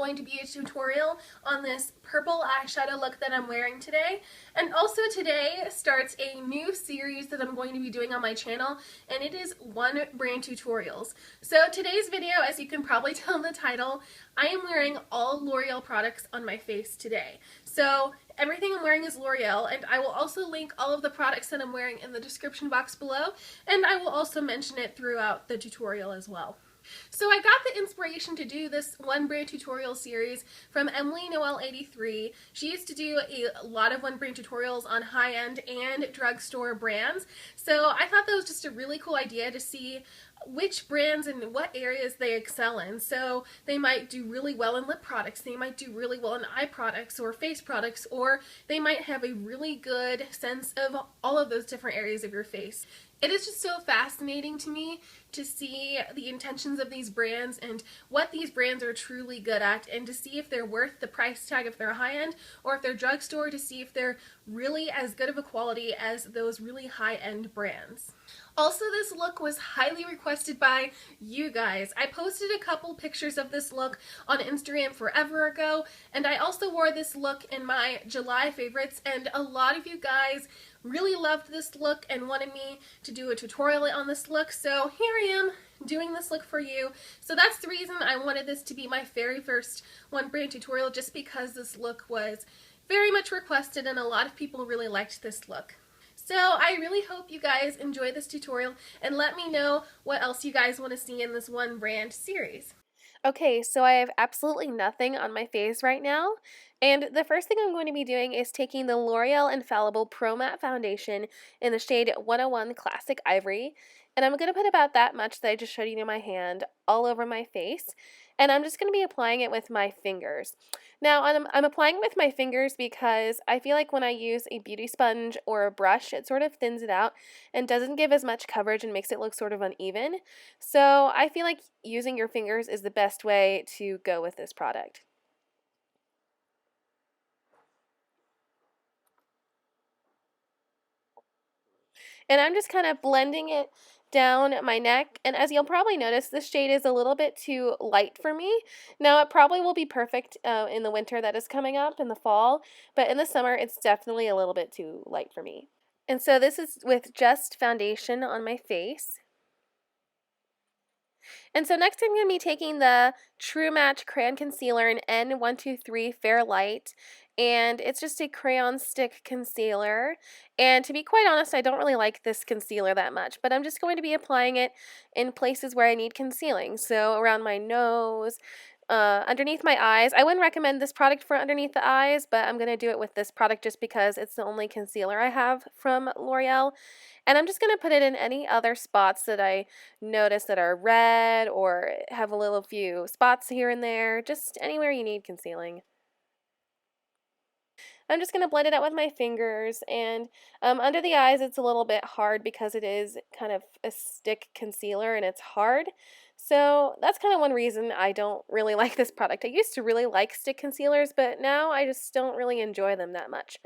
going to be a tutorial on this purple eyeshadow look that I'm wearing today. And also today starts a new series that I'm going to be doing on my channel, and it is one brand tutorials. So today's video, as you can probably tell in the title, I am wearing all L'Oreal products on my face today. So everything I'm wearing is L'Oreal, and I will also link all of the products that I'm wearing in the description box below, and I will also mention it throughout the tutorial as well. So I got the inspiration to do this one brand tutorial series from Emily Noel 83. She used to do a lot of one brand tutorials on high-end and drugstore brands. So I thought that was just a really cool idea to see which brands and what areas they excel in. So they might do really well in lip products, they might do really well in eye products or face products, or they might have a really good sense of all of those different areas of your face. It is just so fascinating to me to see the intentions of these brands and what these brands are truly good at, and to see if they're worth the price tag if they're high-end, or if they're drugstore, to see if they're really as good of a quality as those really high-end brands. Also, this look was highly requested by you guys. I posted a couple pictures of this look on Instagram forever ago, and I also wore this look in my July favorites, and a lot of you guys really loved this look and wanted me to do a tutorial on this look, so here I am doing this look for you. So that's the reason I wanted this to be my very first one brand tutorial, just because this look was very much requested and a lot of people really liked this look. So I really hope you guys enjoy this tutorial, and let me know what else you guys want to see in this one brand series. Okay, so I have absolutely nothing on my face right now, and the first thing I'm going to be doing is taking the L'Oreal Infallible Pro Matte Foundation in the shade 101 Classic Ivory, and I'm going to put about that much that I just showed you in my hand all over my face, and I'm just going to be applying it with my fingers. Now, I'm applying it with my fingers because I feel like when I use a beauty sponge or a brush, it sort of thins it out and doesn't give as much coverage and makes it look sort of uneven. So I feel like using your fingers is the best way to go with this product. And I'm just kind of blending it down my neck, and as you'll probably notice, this shade is a little bit too light for me. Now, it probably will be perfect in the winter that is coming up, in the fall, but in the summer it's definitely a little bit too light for me. And so this is with just foundation on my face. And so next I'm going to be taking the True Match Crayon Concealer in N123 Fair Light, and it's just a crayon stick concealer. And to be quite honest, I don't really like this concealer that much, but I'm just going to be applying it in places where I need concealing. So around my nose, underneath my eyes. I wouldn't recommend this product for underneath the eyes, but I'm going to do it with this product just because it's the only concealer I have from L'Oreal. And I'm just going to put it in any other spots that I notice that are red or have a little few spots here and there, just anywhere you need concealing. I'm just going to blend it out with my fingers, and under the eyes it's a little bit hard because it is kind of a stick concealer and it's hard. So that's kind of one reason I don't really like this product. I used to really like stick concealers, but now I just don't really enjoy them that much.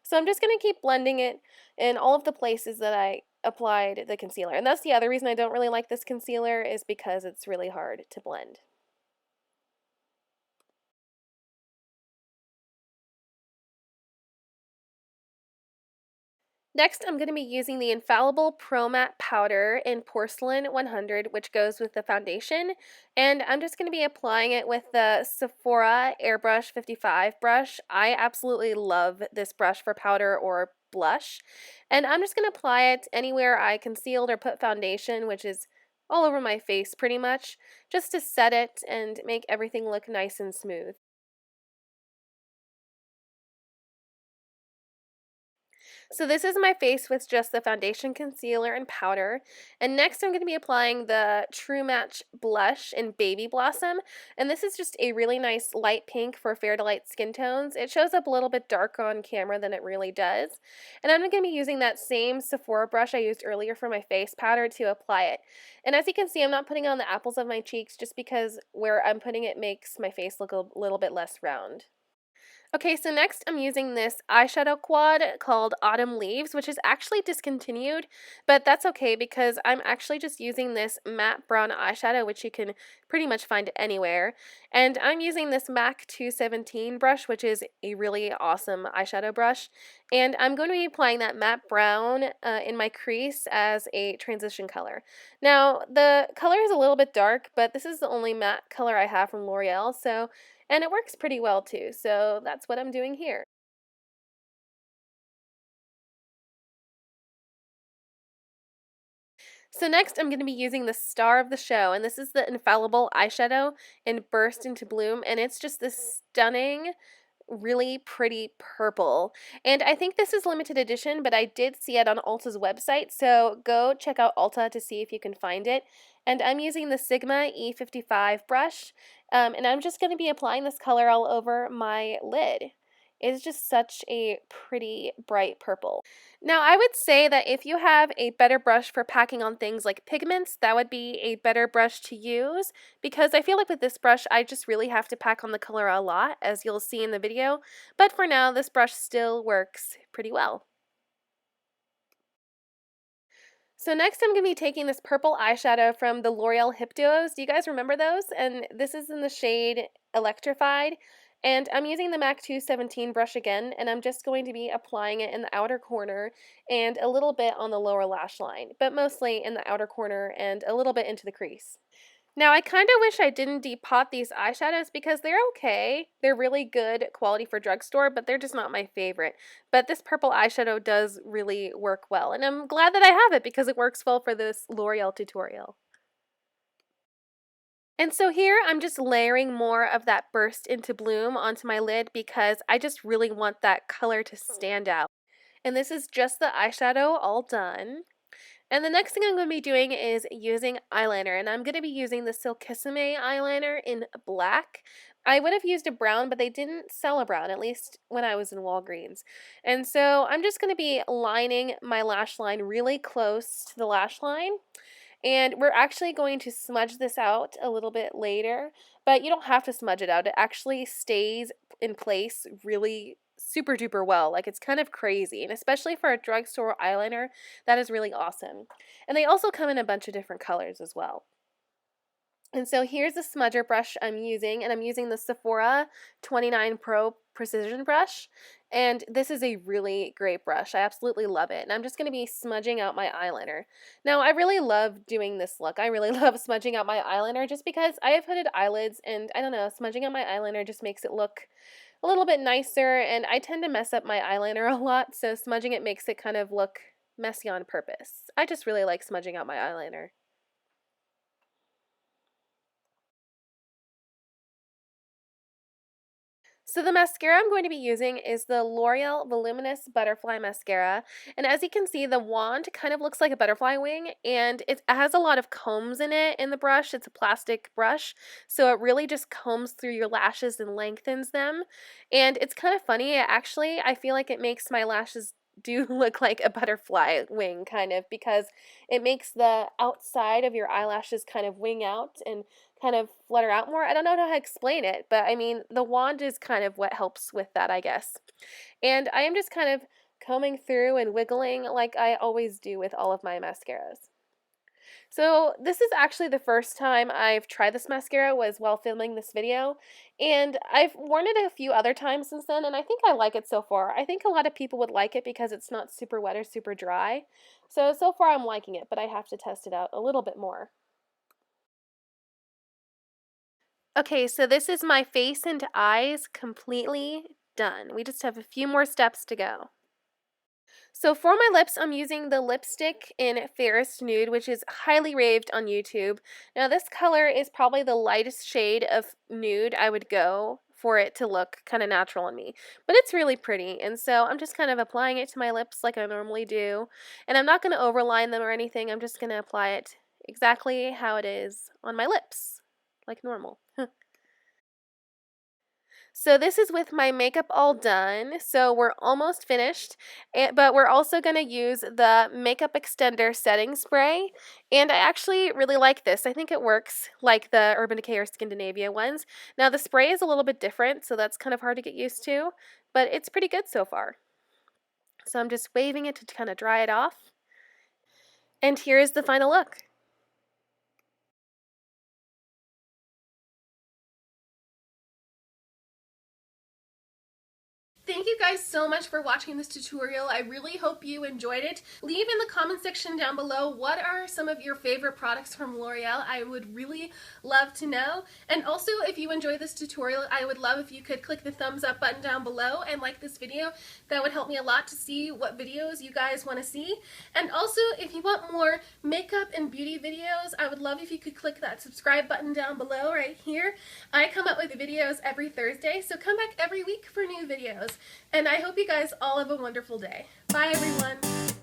So I'm just going to keep blending it in all of the places that I applied the concealer. And that's the other reason I don't really like this concealer, is because it's really hard to blend. Next, I'm going to be using the Infallible Pro Matte Powder in Porcelain 100, which goes with the foundation, and I'm just going to be applying it with the Sephora Airbrush 55 brush. I absolutely love this brush for powder or blush, and I'm just going to apply it anywhere I concealed or put foundation, which is all over my face pretty much, just to set it and make everything look nice and smooth. So this is my face with just the foundation, concealer, and powder. And next I'm going to be applying the True Match blush in Baby Blossom. And this is just a really nice light pink for fair to light skin tones. It shows up a little bit darker on camera than it really does. And I'm going to be using that same Sephora brush I used earlier for my face powder to apply it. And as you can see, I'm not putting on the apples of my cheeks just because where I'm putting it makes my face look a little bit less round. Okay, so next I'm using this eyeshadow quad called Autumn Leaves, which is actually discontinued, but that's okay because I'm actually just using this matte brown eyeshadow, which you can pretty much find anywhere. And I'm using this MAC 217 brush, which is a really awesome eyeshadow brush. And I'm going to be applying that matte brown in my crease as a transition color. Now, the color is a little bit dark, but this is the only matte color I have from L'Oreal, so and it works pretty well too, so that's what I'm doing here. So next I'm going to be using the star of the show, and this is the Infallible eyeshadow in Burst into Bloom, and it's just this stunning, really pretty purple. And I think this is limited edition, but I did see it on Ulta's website, so go check out Ulta to see if you can find it. And I'm using the Sigma E55 brush, and I'm just going to be applying this color all over my lid. It's just such a pretty bright purple. Now, I would say that if you have a better brush for packing on things like pigments, that would be a better brush to use, because I feel like with this brush, I just really have to pack on the color a lot, as you'll see in the video, but for now, this brush still works pretty well. So next I'm going to be taking this purple eyeshadow from the L'Oreal Hip Duos. Do you guys remember those? And this is in the shade Electrified. And I'm using the MAC 217 brush again, and I'm just going to be applying it in the outer corner and a little bit on the lower lash line, but mostly in the outer corner and a little bit into the crease. Now, I kind of wish I didn't depot these eyeshadows because they're okay. They're really good quality for drugstore, but they're just not my favorite. But this purple eyeshadow does really work well, and I'm glad that I have it because it works well for this L'Oreal tutorial. And so here I'm just layering more of that Burst into Bloom onto my lid because I just really want that color to stand out. And this is just the eyeshadow all done. And the next thing I'm going to be doing is using eyeliner, and I'm going to be using the Silkissime eyeliner in black. I would have used a brown, but they didn't sell a brown, at least when I was in Walgreens. And so I'm just going to be lining my lash line really close to the lash line. And we're actually going to smudge this out a little bit later, but you don't have to smudge it out. It actually stays in place really super duper well. Like, it's kind of crazy, and especially for a drugstore eyeliner, that is really awesome. And they also come in a bunch of different colors as well. And so here's the smudger brush I'm using, and I'm using the Sephora 29 Pro Precision brush. And this is a really great brush. I absolutely love it. And I'm just going to be smudging out my eyeliner. Now, I really love doing this look. I really love smudging out my eyeliner just because I have hooded eyelids, and I don't know, smudging out my eyeliner just makes it look a little bit nicer, and I tend to mess up my eyeliner a lot, so smudging it makes it kind of look messy on purpose. I just really like smudging out my eyeliner. So the mascara I'm going to be using is the L'Oreal Voluminous Butterfly Mascara, and as you can see, the wand kind of looks like a butterfly wing, and it has a lot of combs in it in the brush. It's a plastic brush, so it really just combs through your lashes and lengthens them, and it's kind of funny. Actually, I feel like it makes my lashes do look like a butterfly wing, kind of, because it makes the outside of your eyelashes kind of wing out and kind of flutter out more. I don't know how to explain it, but I mean, the wand is kind of what helps with that, I guess. And I am just kind of combing through and wiggling like I always do with all of my mascaras. So this is actually the first time I've tried this mascara was while filming this video, and I've worn it a few other times since then, and I think I like it so far. I think a lot of people would like it because it's not super wet or super dry. So far I'm liking it, but I have to test it out a little bit more. Okay, so this is my face and eyes completely done. We just have a few more steps to go. So for my lips, I'm using the lipstick in Fairest Nude, which is highly raved on YouTube. Now this color is probably the lightest shade of nude I would go for it to look kind of natural on me. But it's really pretty, and so I'm just kind of applying it to my lips like I normally do. And I'm not going to overline them or anything. I'm just going to apply it exactly how it is on my lips, like normal. So this is with my makeup all done. So we're almost finished, but we're also going to use the makeup extender setting spray. And I actually really like this. I think it works like the Urban Decay or Scandinavia ones. Now the spray is a little bit different, so that's kind of hard to get used to, but it's pretty good so far. So I'm just waving it to kind of dry it off. And here is the final look. Thank you guys so much for watching this tutorial. I really hope you enjoyed it. Leave in the comment section down below what are some of your favorite products from L'Oreal. I would really love to know. And also, if you enjoyed this tutorial, I would love if you could click the thumbs up button down below and like this video. That would help me a lot to see what videos you guys want to see. And also, if you want more makeup and beauty videos, I would love if you could click that subscribe button down below right here. I come up with videos every Thursday, so come back every week for new videos. And I hope you guys all have a wonderful day. Bye, everyone.